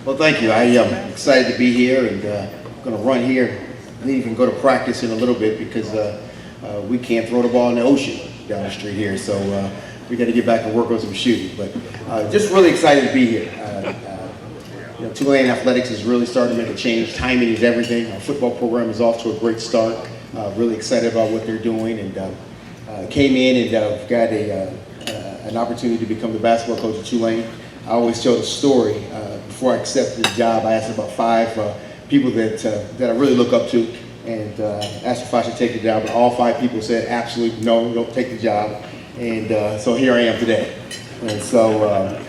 Well, thank you. I am excited to be here and going to run here. I didn't even go to practice in a little bit because we can't throw the ball in the ocean down the street here. So we got to get back and work on some shooting. But just really excited to be here. Tulane athletics is really starting to make a change. Timing is everything. Our football program is off to a great start. Really excited about what they're doing, and came in and got an opportunity to become the basketball coach at Tulane. I always tell the story. Before I accepted the job, I asked about 5 people that I really look up to, and asked if I should take the job. And all 5 people said, absolutely no, don't take the job. And so here I am today. And so,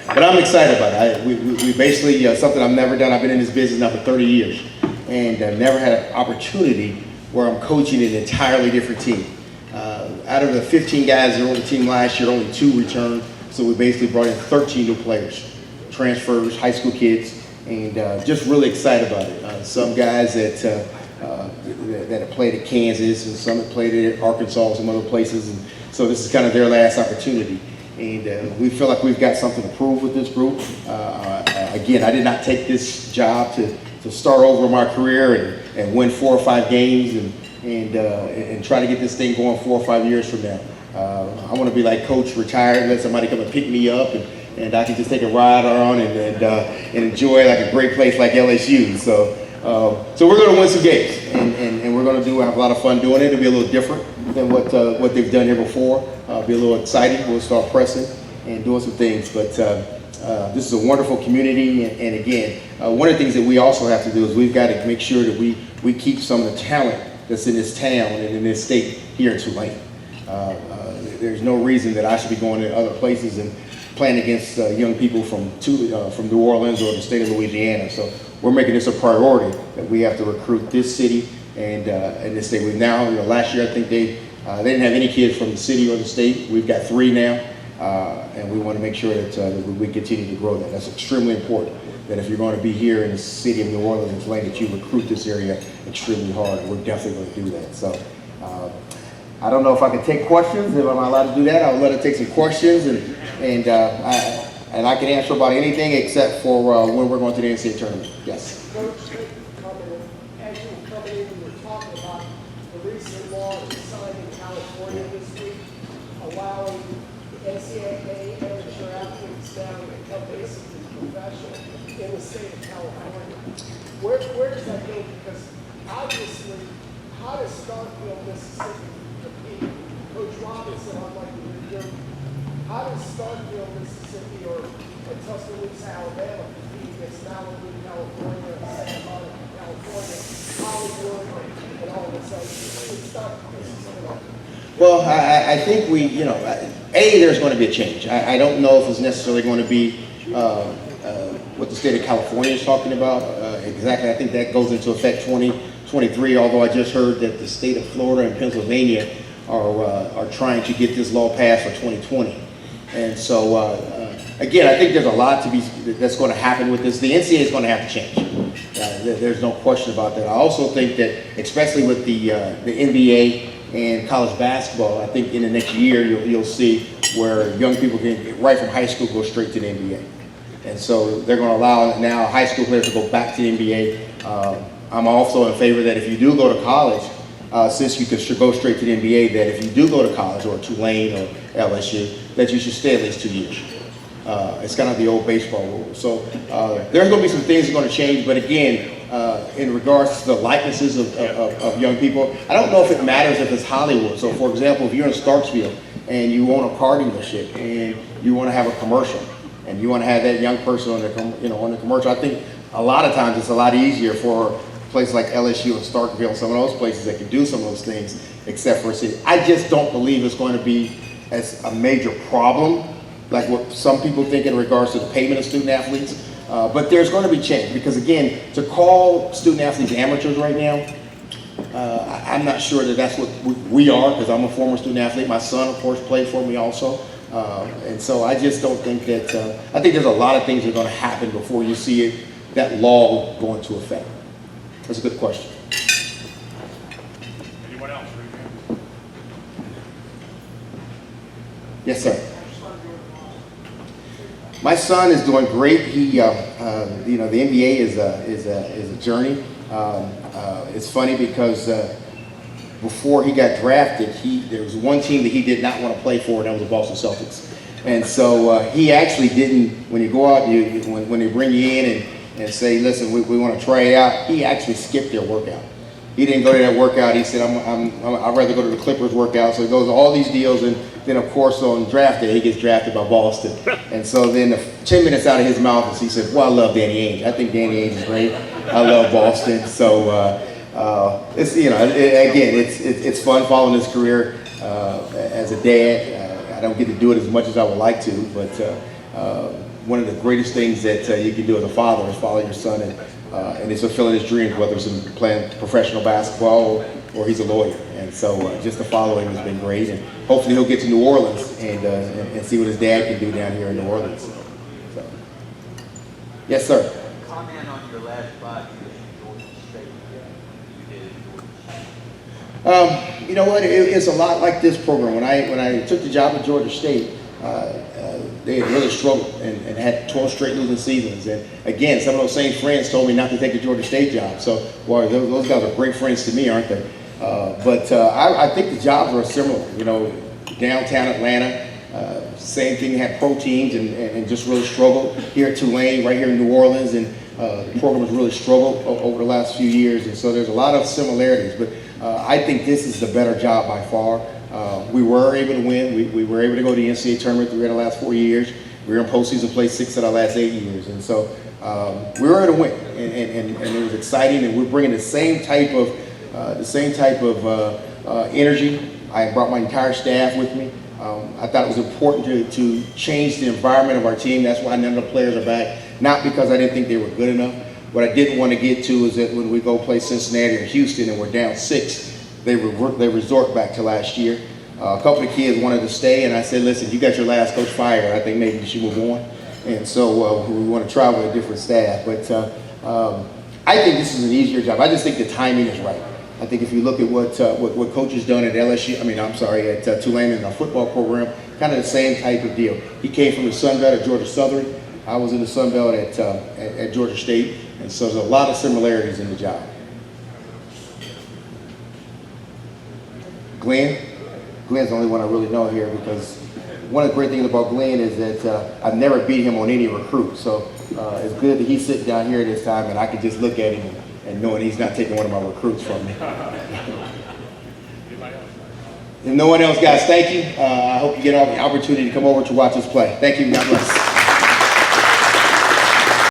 but I'm excited about it. We basically, something I've never done. I've been in this business now for 30 years, and never had an opportunity where I'm coaching an entirely different team. Out of the 15 guys that were on the team last year, only 2 returned. So we basically brought in 13 new players, transfers, high school kids, and just really excited about it. Some guys that have played at Kansas, and some that played at Arkansas, some other places. And so this is kind of their last opportunity. And we feel like we've got something to prove with this group. Again, I did not take this job to start over my career and win 4 or 5 games and try to get this thing going 4 or 5 years from now. I want to be like Coach, retired, let somebody come and pick me up, and I can just take a ride on and enjoy like a great place like LSU. So we're going to win some games, and we're going to have a lot of fun doing it. It'll be a little different than what they've done here before. Be a little exciting. We'll start pressing and doing some things. But this is a wonderful community, and again, one of the things that we also have to do is we've got to make sure that we keep some of the talent that's in this town and in this state here in Tulane. There's no reason that I should be going to other places and playing against young people from New Orleans or the state of Louisiana. So we're making this a priority that we have to recruit this city and this state. We've now, last year I think they didn't have any kids from the city or the state. We've got 3 now, and we want to make sure that we continue to grow that. That's extremely important. That if you're going to be here in the city of New Orleans and Tulane, that you recruit this area extremely hard, and we're definitely going to do that. So I don't know if I can take questions. If I'm allowed to do that, I'll let her take some questions, and I can answer about anything except for when we're going to the NCAA tournament. Yes. Coach, as you were coming in, you were talking about the recent law that was signed in California this week, allowing NCAA amateur athletes now to become basically professional in the state of California. Where does that go? Because obviously, how does Starkville, Mississippi compete? Coach Robinson, I'd like to hear you. How does Starkville, Mississippi, or Tuscaloosa, Alabama compete against Malibu, California, Santa Monica, California, Hollywood, and all this other stuff? Well, I think there's going to be a change. I don't know if it's necessarily going to be what the state of California is talking about exactly. I think that goes into effect 2023, although I just heard that the state of Florida and Pennsylvania are trying to get this law passed for 2020. And so, again, I think there's a lot that's going to happen with this. The NCAA is going to have to change. There's no question about that. I also think that, especially with the NBA and college basketball, I think in the next year you'll see where young people can, right from high school, go straight to the NBA. And so they're going to allow now high school players to go back to the NBA. I'm also in favor that if you do go to college, since you can go straight to the NBA, that if you do go to college or Tulane or LSU, that you should stay at least 2 years. It's kind of the old baseball rule. So there's going to be some things that are going to change, but again, in regards to the likenesses of young people, I don't know if it matters if it's Hollywood. So for example, if you're in Starksville and you own a car dealership and you want to have a commercial and you want to have that young person on the commercial, I think a lot of times it's a lot easier for places like LSU and Starkville, some of those places that can do some of those things, except for a city. I just don't believe it's going to be as a major problem like what some people think in regards to the payment of student athletes. But there's going to be change because, again, to call student athletes amateurs right now, I'm not sure that that's what we are, because I'm a former student athlete. My son, of course, played for me also. And so I just don't think that, I think there's a lot of things that are going to happen before you see that law go into effect. That's a good question. Anyone else? Yes, sir. My son is doing great. He, you know, the NBA is a journey. It's funny because before he got drafted, there was one team that he did not want to play for, and that was the Boston Celtics. And so he actually didn't. When you go out, when they bring you in and say, "Listen, we want to try it out," he actually skipped their workout. He didn't go to that workout. He said, "I'd rather go to the Clippers workout." So he goes to all these deals, and then of course on draft day he gets drafted by Boston. And so then 10 minutes out of his mouth, he said, "Well, I love Danny Ainge. I think Danny Ainge is great. I love Boston." So it's, you know, it's fun following his career as a dad. I don't get to do it as much as I would like to, but one of the greatest things that you can do as a father is follow your son and it's fulfilling his dreams, whether it's in playing professional basketball or he's a lawyer. And so just to follow him has been great, and hopefully he'll get to New Orleans and see what his dad can do down here in New Orleans. So. Yes, sir. Comment on your last 5 years in Georgia State. You did at Georgia State. You know what? It's a lot like this program. When I took the job at Georgia State, they had really struggled and had 12 straight losing seasons. And again, some of those same friends told me not to take the Georgia State job. So, boy, those guys are great friends to me, aren't they? But I think the jobs are similar. You know, downtown Atlanta, same thing, had pro teams and just really struggled. Here at Tulane, right here in New Orleans, and the program has really struggled over the last few years. And so there's a lot of similarities. But I think this is the better job by far. We were able to win. We were able to go to the NCAA tournament 3 of the last 4 years. We were in postseason play 6 of the last 8 years. And so we were able to win. And it was exciting. And we're bringing the same type of energy. I brought my entire staff with me. I thought it was important to change the environment of our team. That's why none of the players are back. Not because I didn't think they were good enough. What I didn't want to get to is that when we go play Cincinnati or Houston and we're down 6, they resort back to last year. A couple of kids wanted to stay, and I said, "Listen, you got your last coach fired. I think maybe you should move on." And so we want to try with a different staff. But I think this is an easier job. I just think the timing is right. I think if you look at what Coach has done at LSU, at Tulane in our football program, kind of the same type of deal. He came from the Sun Belt at Georgia Southern. I was in the Sun Belt at Georgia State, and so there's a lot of similarities in the job. Glenn's the only one I really know here, because one of the great things about Glenn is that I've never beat him on any recruit. So it's good that he's sitting down here this time and I can just look at him and knowing he's not taking one of my recruits from me. If no one else, guys, thank you. I hope you get the opportunity to come over to watch us play. Thank you. God bless.